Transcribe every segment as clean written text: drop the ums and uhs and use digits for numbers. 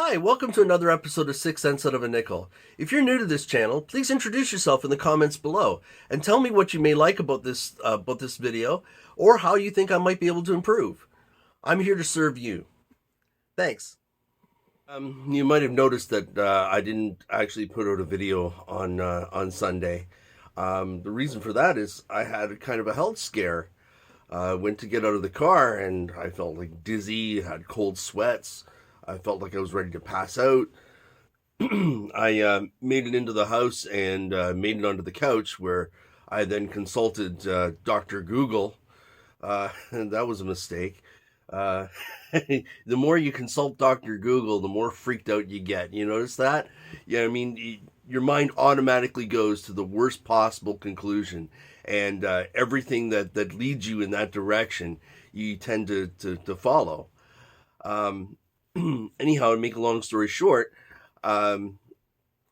Hi, welcome to another episode of 6 Cents Out of a Nickel. If you're new to this channel, please introduce yourself in the comments below and tell me what you may like about this video or how you think I might be able to improve. I'm here to serve you. Thanks. You might have noticed that I didn't actually put out a video on Sunday. The reason for that is I had a kind of a health scare. Went to get out of the car and I felt like dizzy, had cold sweats. I felt like I was ready to pass out. I made it into the house and made it onto the couch where I then consulted Dr. Google. And that was a mistake. Uh, the more you consult Dr. Google, the more freaked out you get. You notice that? Yeah, I mean, your mind automatically goes to the worst possible conclusion. And everything that leads you in that direction, you tend to follow. Anyhow, to make a long story short, I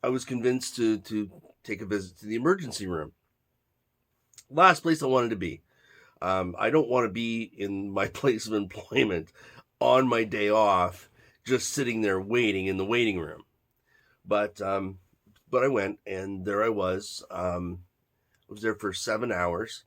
was convinced to take a visit to the emergency room. Last place I wanted to be. I don't want to be in my place of employment on my day off, just sitting there waiting in the waiting room. But I went, and there I was. I was there for 7 hours.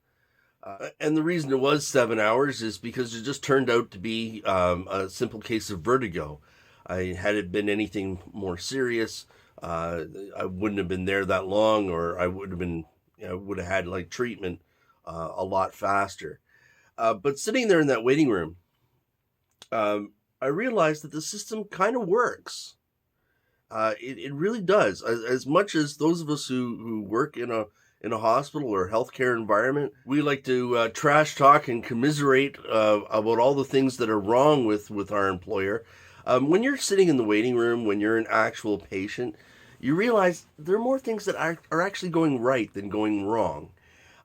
And the reason it was 7 hours is because it just turned out to be a simple case of vertigo. Had it been anything more serious, I wouldn't have been there that long, or I would have been, would have had like treatment a lot faster. But sitting there in that waiting room, I realized that the system kind of works. It really does. As much as those of us who work in a hospital or healthcare environment, we like to trash talk and commiserate about all the things that are wrong with our employer. When you're sitting in the waiting room, when you're an actual patient, you realize there are more things that are actually going right than going wrong.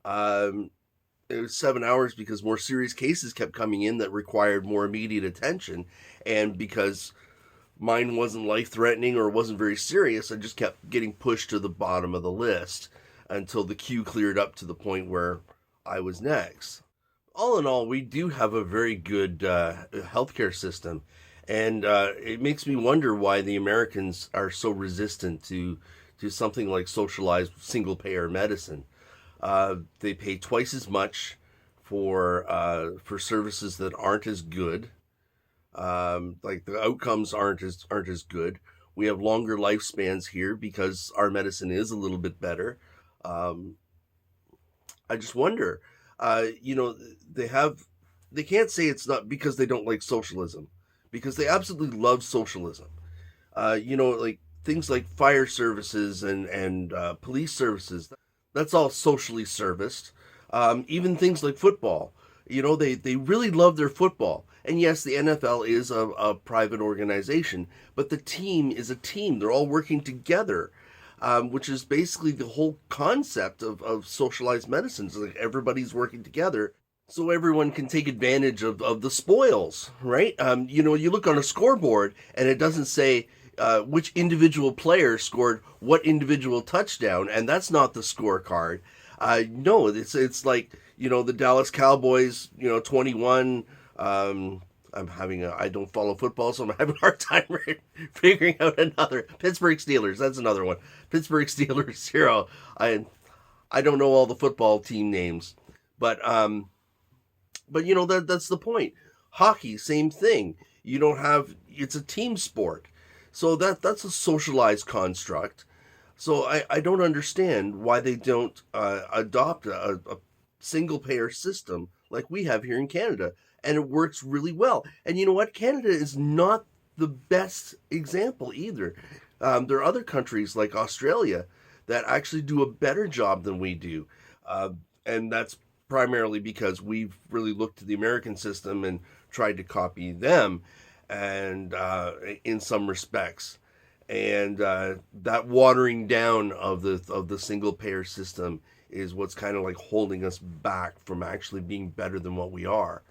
It was 7 hours because more serious cases kept coming in that required more immediate attention, and because mine wasn't life-threatening or wasn't very serious, I just kept getting pushed to the bottom of the list until the queue cleared up to the point where I was next. All in all, we do have a very good healthcare system, and it makes me wonder why the Americans are so resistant to something like socialized single-payer medicine. They pay twice as much for services that aren't as good. Like the outcomes aren't as good. We have longer lifespans here because our medicine is a little bit better. I just wonder, they can't say it's not because they don't like socialism, because they absolutely love socialism. Like things like fire services and police services, that's all socially serviced. Even things like football, they really love their football. And yes, the NFL is a private organization, but the team is a team. They're all working together, which is basically the whole concept of socialized medicine. It's like everybody's working together so everyone can take advantage of the spoils, right? You look on a scoreboard and it doesn't say which individual player scored what individual touchdown, and that's not the scorecard. No, it's like, the Dallas Cowboys, 21. I don't follow football, so I'm having a hard time figuring out another. Pittsburgh Steelers, that's another one. Pittsburgh Steelers 0. I don't know all the football team names, but that's the point. Hockey, same thing. It's a team sport, so that's a socialized construct. So I don't understand why they don't adopt a single payer system like we have here in Canada. And it works really well. And you know what? Canada is not the best example either. There are other countries like Australia that actually do a better job than we do. And that's primarily because we've really looked to the American system and tried to copy them, and in some respects. And that watering down of the single payer system is what's kind of like holding us back from actually being better than what we are.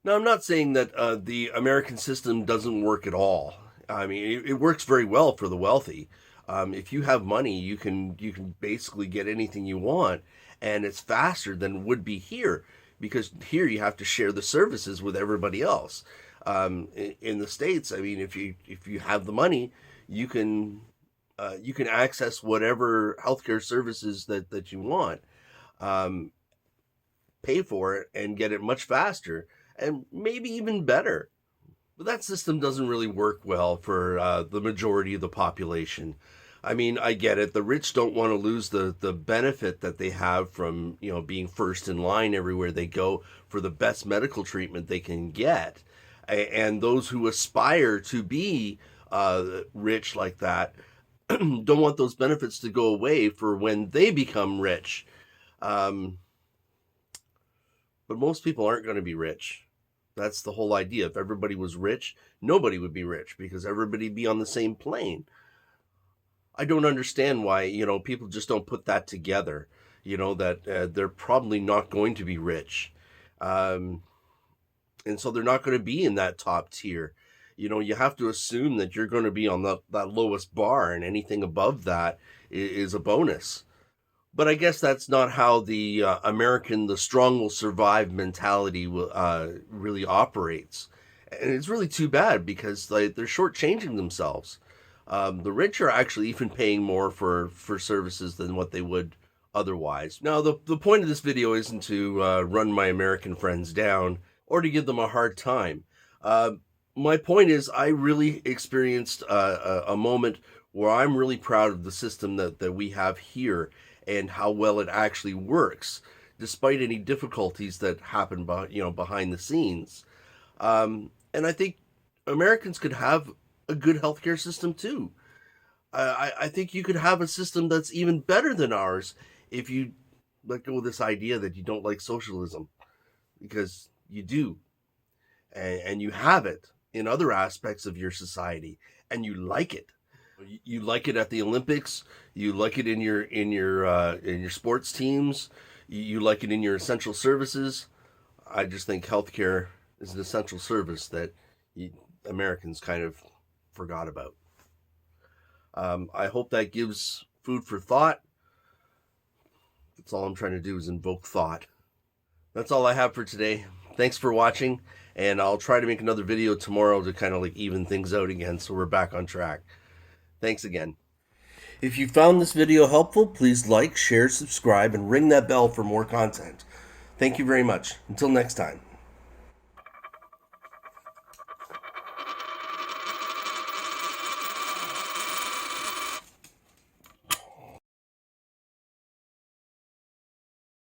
Now, I'm not saying that the American system doesn't work at all. I mean, it works very well for the wealthy. If you have money, you can basically get anything you want, and it's faster than would be here, because here you have to share the services with everybody else. In the States, I mean, if you have the money, you can access whatever healthcare services that you want, um, pay for it, and get it much faster and maybe even better. But that system doesn't really work well for the majority of the population. I mean, I get it. The rich don't want to lose the benefit that they have from, being first in line everywhere they go for the best medical treatment they can get. And those who aspire to be rich like that don't want those benefits to go away for when they become rich. Um, but most people aren't going to be rich. That's the whole idea. If everybody was rich, nobody would be rich because everybody would be on the same plane. I don't understand why, people just don't put that together, that they're probably not going to be rich. Um, and so they're not going to be in that top tier. You have to assume that you're going to be on that lowest bar, and anything above that is a bonus. But I guess that's not how the American, the strong will survive mentality really operates. And it's really too bad because they're shortchanging themselves. The rich are actually even paying more for services than what they would otherwise. Now, the point of this video isn't to run my American friends down or to give them a hard time. My point is I really experienced a moment where I'm really proud of the system that we have here and how well it actually works, despite any difficulties that happen behind the scenes. And I think Americans could have a good healthcare system too. I think you could have a system that's even better than ours if you let go of this idea that you don't like socialism, because you do, and you have it in other aspects of your society, and you like it. You like it at the Olympics. You like it in your sports teams. You like it in your essential services. I just think healthcare is an essential service that Americans kind of forgot about. I hope that gives food for thought. That's all I'm trying to do is invoke thought. That's all I have for today. Thanks for watching, and I'll try to make another video tomorrow to kind of like even things out again so we're back on track. Thanks again. If you found this video helpful, please like, share, subscribe, and ring that bell for more content. Thank you very much. Until next time.